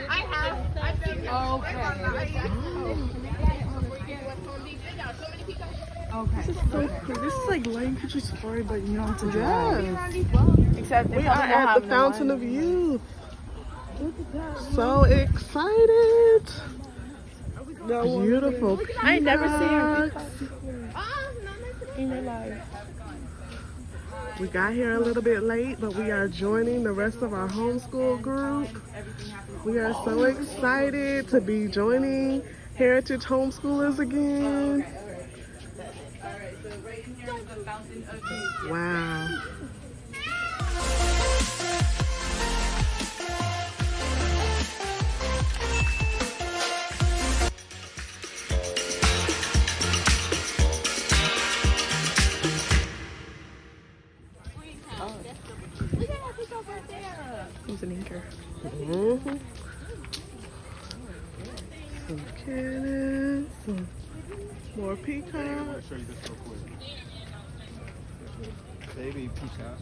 I have. I've been here. Okay. This is so cool. This is like Lane Country Safari, but you don't have to drive. Yes. Except We are at the Fountain of Youth. So excited. Beautiful. I ain't never seen her peacocks. in real life. We got here a little bit late, but we are joining the rest of our homeschool group. We are so excited to be joining Heritage Homeschoolers again. Wow. Who's an anchor? Mm-hmm. Some cannons, some more peacocks. I'll show you this real quick. Baby peacock.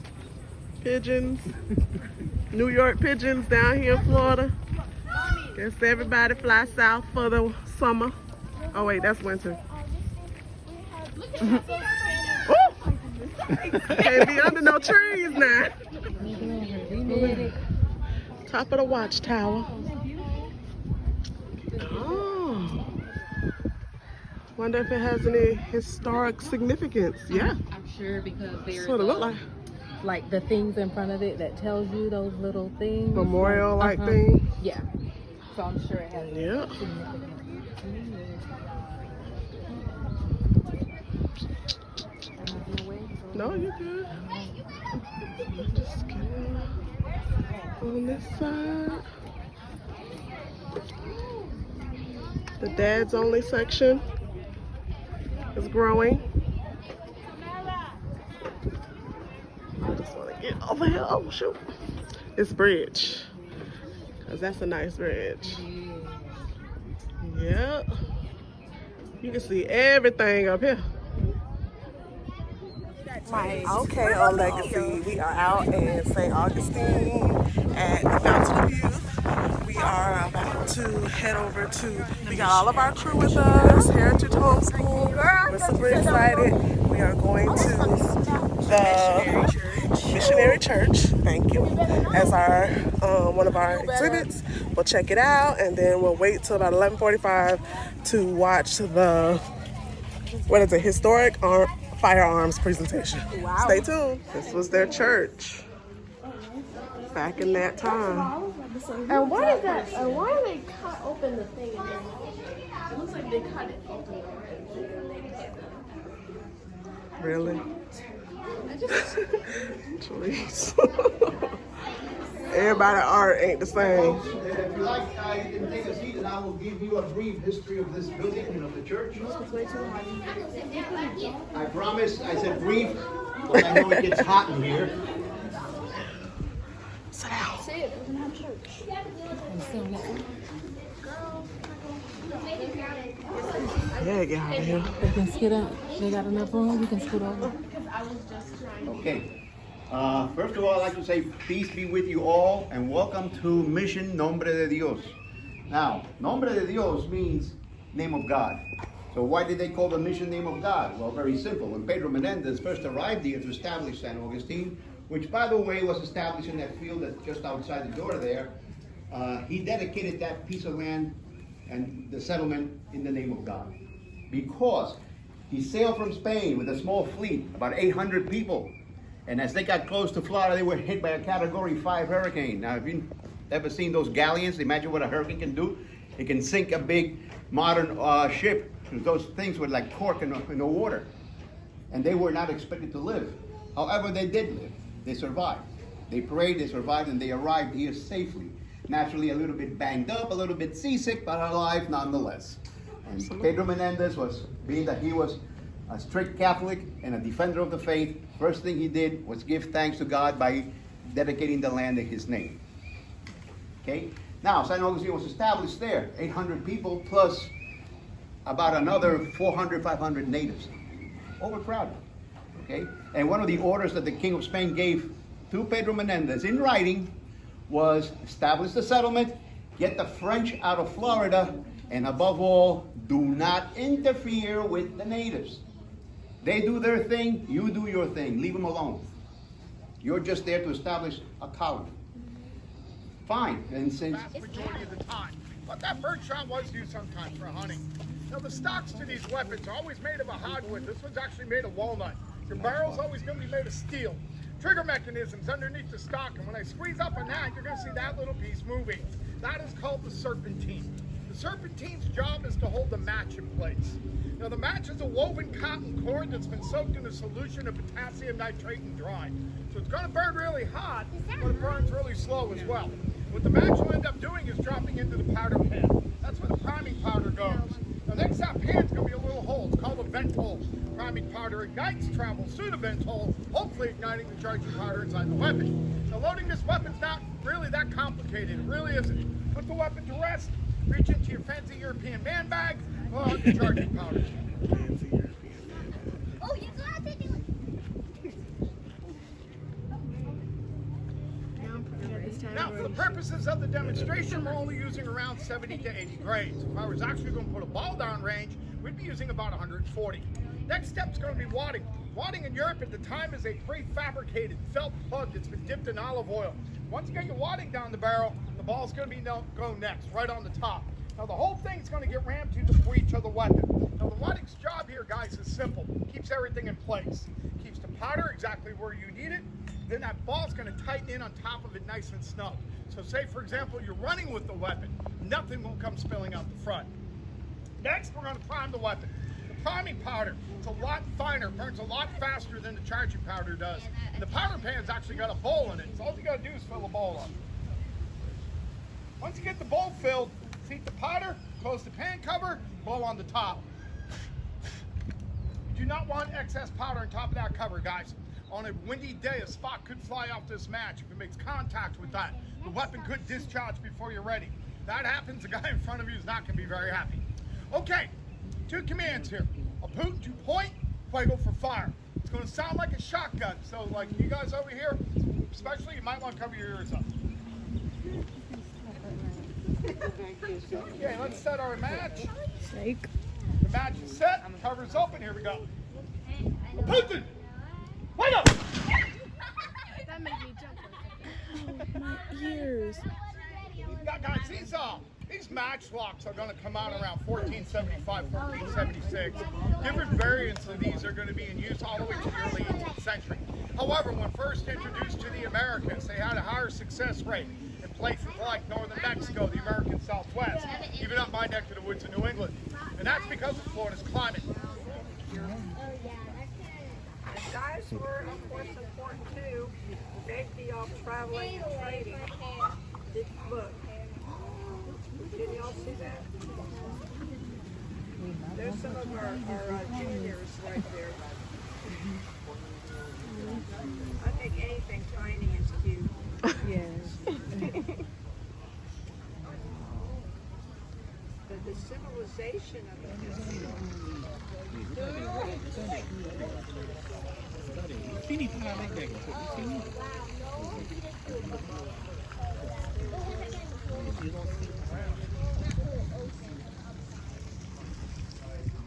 Pigeons. New York pigeons down here in Florida. Guess everybody fly south for the summer. Oh wait, that's winter. Oh! Can't be under no trees now. Top of the watchtower. Oh. Wonder if it has any historic significance. Yeah. I'm sure because there's That's what it look like the things in front of it that tells you those little things. Memorial like thing. Yeah. So I'm sure it has Yeah. significance. No, you're good. Just kidding. On this side. The dad's only section is growing. I just want to get over here. Oh, shoot. This bridge. Because that's a nice bridge. Yeah. You can see everything up here. Okay, on Legacy, we are out in St. Augustine at the Fountain of Youth. We are about to head over to, we got all of our crew with us, Heritage Homeschool. We're super excited. We are going to the Missionary Church, thank you, as our one of our exhibits. We'll check it out and then we'll wait till about 11:45 to watch the, what is it, historic firearms presentation. Wow. Stay tuned. This was their church back in that time. And what is that? Why do they cut open the thing? It looks like they cut it open. Really? Please. Everybody art ain't the same. If you like, you can take a seat and I will give you a brief history of this building and of the church. I promise, I said brief, but I know it gets hot in here. Sit down. Say it, we're gonna have church. Yeah, get out of here. They can scoot out. They got enough room. You can scoot over. Okay. First of all, I'd like to say peace be with you all and welcome to Mission Nombre de Dios. Now, Nombre de Dios means name of God. So why did they call the mission name of God? Well, very simple. When Pedro Menendez first arrived here to establish San Augustine, which by the way was established in that field that's just outside the door there, he dedicated that piece of land and the settlement in the name of God. Because he sailed from Spain with a small fleet, about 800 people. And as they got close to Florida, they were hit by a Category 5 hurricane. Now, if you've ever seen those galleons, imagine what a hurricane can do. It can sink a big modern ship. Those things were like cork in the water. And they were not expected to live. However, they did live. They survived. They prayed, they survived, and they arrived here safely. Naturally, a little bit banged up, a little bit seasick, but alive nonetheless. And Pedro Menendez being that he was a strict Catholic and a defender of the faith, first thing he did was give thanks to God by dedicating the land in his name. Okay? Now, San Augustine was established there, 800 people plus about another 400, 500 natives. Overcrowded. Okay? And one of the orders that the King of Spain gave to Pedro Menendez in writing was establish the settlement Get the French out of Florida, and above all, do not interfere with the natives. They do their thing, you do your thing. Leave them alone. You're just there to establish a colony. Fine, and since... Vast majority of the time. But that birdshot was used sometimes for hunting. Now the stocks to these weapons are always made of a hardwood. This one's actually made of walnut. Your barrel's always going to be made of steel. Trigger mechanisms underneath the stock, and when I squeeze up on that, you're going to see that little piece moving. That is called the serpentine. The serpentine's job is to hold the match in place. Now the match is a woven cotton cord that's been soaked in a solution of potassium nitrate and dried. So it's going to burn really hot, but it burns really slow as well. What the match will end up doing is dropping into the powder pan. That's where the priming powder goes. Now next that pan's going to be a little hole. It's called a vent hole. Priming powder ignites, travels through the vent hole, hopefully igniting the charging powder inside the weapon. Now loading this weapon's not really that complicated. It really isn't. Put the weapon to rest, reach into your fancy European man bag, pull out the charging powder. Oh, you got to do it. Now, for the purposes of the demonstration, we're only using around 70 to 80 grains. If I was actually going to put a ball down range, we'd be using about 140. Next step is going to be wadding. Wadding in Europe at the time is a prefabricated felt plug that's been dipped in olive oil. Once you get your wadding down the barrel, the ball's going to be go next, right on the top. Now the whole thing's going to get rammed through the breech of the weapon. Now the wadding's job here, guys, is simple. Keeps everything in place. Keeps the powder exactly where you need it. Then that ball's going to tighten in on top of it nice and snug. So say, for example, you're running with the weapon. Nothing will come spilling out the front. Next, we're going to prime the weapon. The priming powder, it's a lot finer, burns a lot faster than the charging powder does. And the powder pan's actually got a bowl in it. So all you got to do is fill the bowl up. Once you get the bowl filled, seat the powder, close the pan cover, blow on the top. You do not want excess powder on top of that cover, guys. On a windy day, a spot could fly off this match. If it makes contact with that, the weapon could discharge before you're ready. If that happens, the guy in front of you is not going to be very happy. Okay, 2 commands here. A poot to point, fuego for fire. It's going to sound like a shotgun, so like you guys over here, especially, you might want to cover your ears up. Okay, let's set our match. Snake. The match is set, cover's open, here we go. Putin! Wait up! That made me jump. My ears. Guys, these match locks are going to come out around 1475, 1476. Different variants of these are going to be in use all the way to the early 18th century. However, when first introduced to the Americans, they had a higher success rate in places like northern Mexico, the American Southwest, even up my neck of the woods in New England. And that's because of Florida's climate. Guys were, of course, important too. Safety of traveling and trading. Look. Can y'all see that? There's some of our juniors right there. I think anything tiny is cute. Yes. The civilization of it.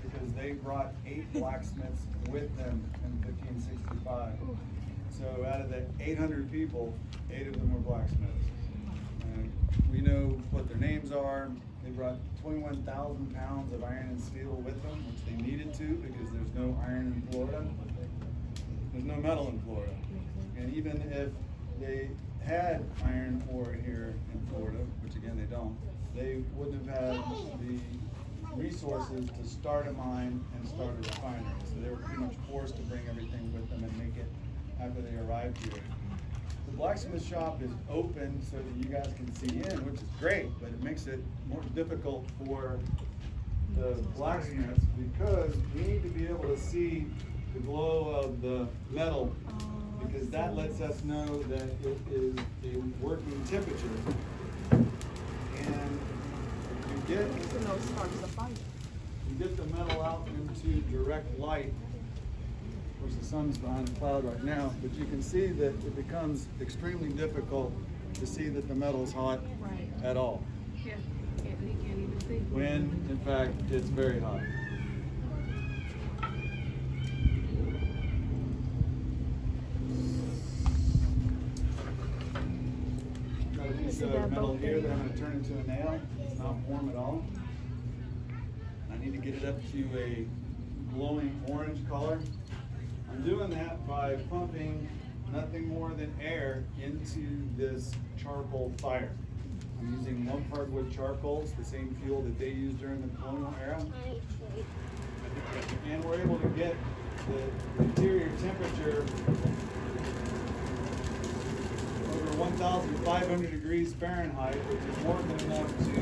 Because they brought 8 blacksmiths with them in 1565. So out of the 800 people, 8 of them were blacksmiths. We know what their names are. They brought 21,000 pounds of iron and steel with them, which they needed to because there's no iron in Florida. There's no metal in Florida. And even if they had iron ore here in Florida, which again they don't, they wouldn't have had the resources to start a mine and start a refinery. So they were pretty much forced to bring everything with them and make it after they arrived here. The blacksmith shop is open so that you guys can see in, which is great, but it makes it more difficult for the blacksmiths because we need to be able to see the glow of the metal because that lets us know that it is a working temperature. And if you get the metal out into direct light. Of course, the sun's behind a cloud right now, but you can see that it becomes extremely difficult to see that the metal's hot at all. when in fact it's very hot. Got a piece of metal here that I'm going to turn into a nail. It's not warm at all. I need to get it up to a glowing orange color. I'm doing that by pumping nothing more than air into this charcoal fire. I'm using lump hardwood charcoals, the same fuel that they used during the colonial era. And we're able to get the interior temperature over 1,500 degrees Fahrenheit, which is more than enough to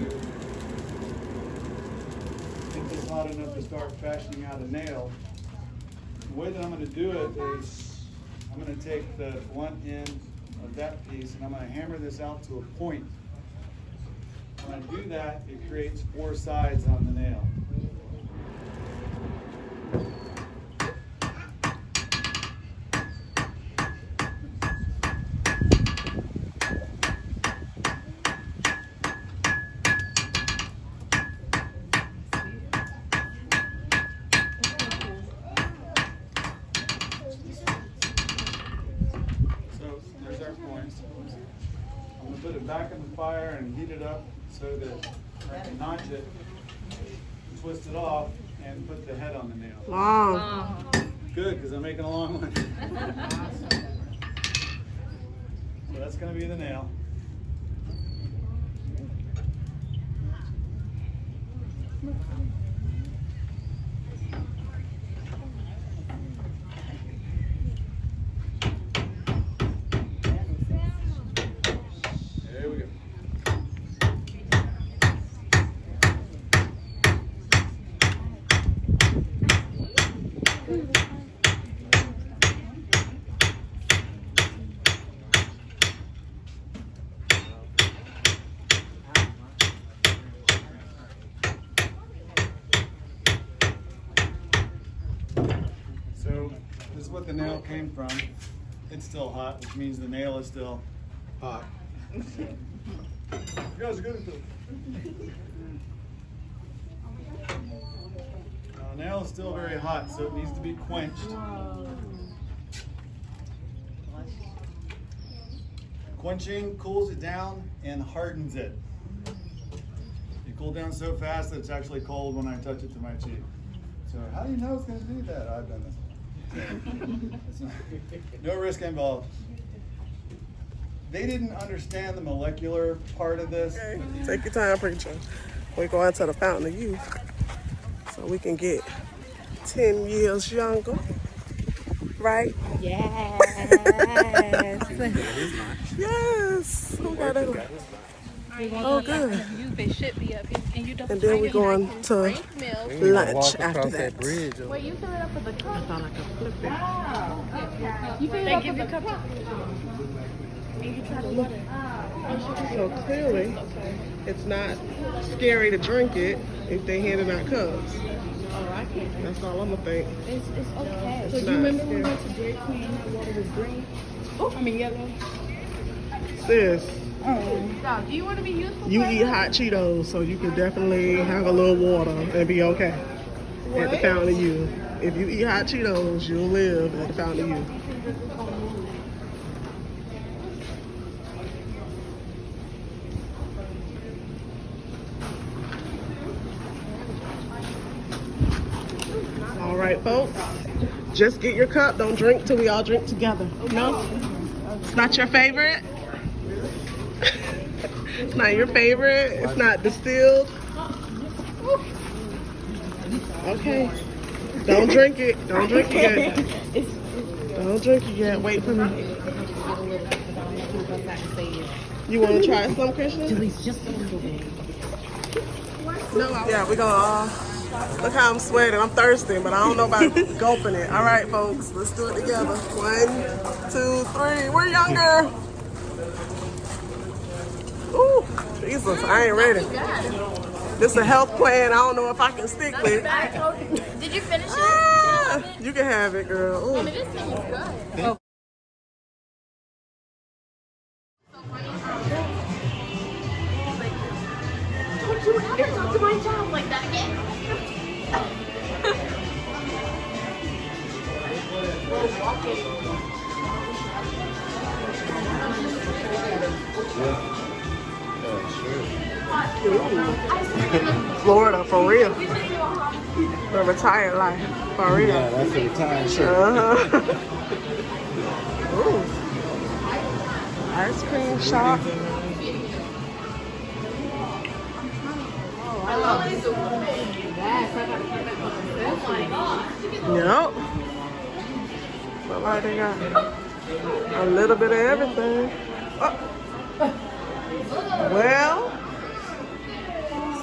get this hot enough to start fashioning out a nail. The way that I'm going to do it is I'm going to take the blunt end of that piece and I'm going to hammer this out to a point. When I do that, it creates 4 sides on the nail. So there's our points. I'm going to put it back in the fire and heat it up so that I can notch it, twist it off, and put the head on the nail. Wow. Good, because I'm making a long one. So that's going to be the nail. There we go. So this is what the nail came from. It's still hot, which means the nail is still hot. You guys are good at this. The nail is still very hot, so it needs to be quenched. Quenching cools it down and hardens it. It cooled down so fast that it's actually cold when I touch it to my cheek. So how do you know it's going to do that? I've done this. It's not, no risk involved. They didn't understand the molecular part of this. Okay. Take your time, preacher. We're going to the Fountain of Youth so we can get 10 years younger. Right? Yes. Yes. Who got it? Oh, good. They should be up here. And you don't And then we're going to lunch after that. Wait, you fill it up with the cup? I like a flip it. You fill it up with the cup? So clearly, it's not scary to drink it if they hand it out cups. Oh, I can't. That's all I'm gonna think. It's okay. It's So do you not remember when we scary. went to Dairy Queen and the water was green? Oh, I mean yellow. Sis, Now, do you want to be useful? you eat hot Cheetos, so you can definitely have a little water and be okay at the Fountain of Youth. If you eat hot Cheetos, you'll live at the Fountain of Youth. All right, folks. Just get your cup. Don't drink till we all drink together. No? It's not your favorite? It's not your favorite? It's not distilled? Okay. Don't drink it. Don't drink it yet. Don't drink it yet. Wait for me. You want to try some, Krishna? Just a little bit. Yeah, we're gonna look how I'm sweating. I'm thirsty, but I don't know about gulping it. All right, folks, let's do it together. 1, 2, 3. We're younger. Ooh, Jesus, I ain't ready. This is a health plan. I don't know if I can stick with. Did you finish it? Ah, you can have it, girl. Ooh. I mean, this thing is good. my child like that again. We're walking. Florida, for real. The retired life, for real. Yeah, that's a retired shirt. Ooh. Ice cream shop. Yep. Look like they got a little bit of everything. Oh. Well,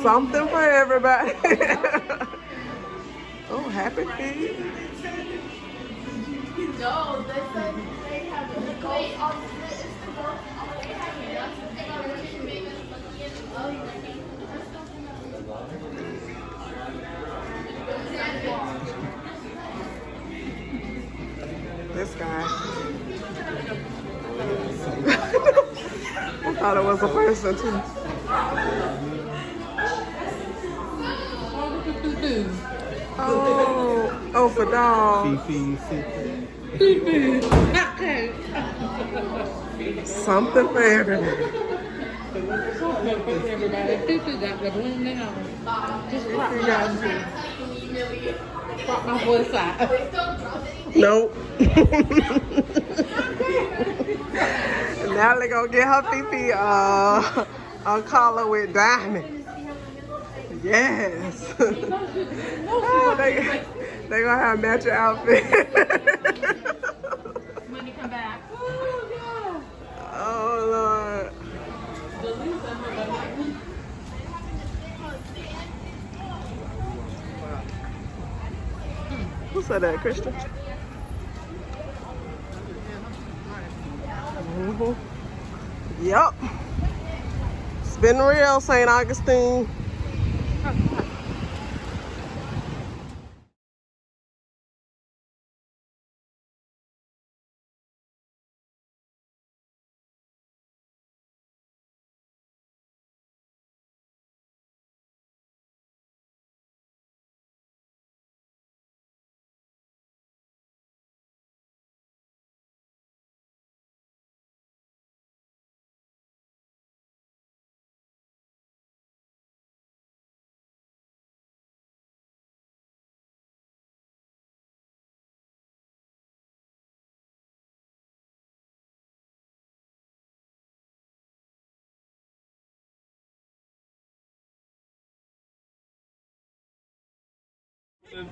something for everybody. Oh, happy feet. No, they said they have the gold on This guy. I thought it was a person too. Oh, for dogs. Something for everybody. Pop my voice out. Nope. Now they gonna get her Fifi a collar with diamonds. Yes. Oh, they gonna have matching outfit. When you come back. Oh Lord. Who said that, Christian? Yup. It's been real, St. Augustine.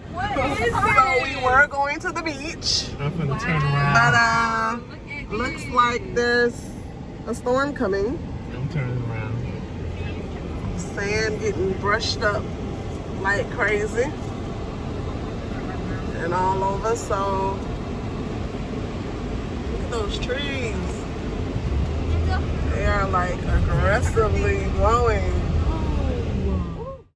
So we were going to the beach, I'm gonna turn around. but looks like there's a storm coming. I'm turning around. Sand getting brushed up like crazy and all over. So look at those trees. They are like aggressively blowing.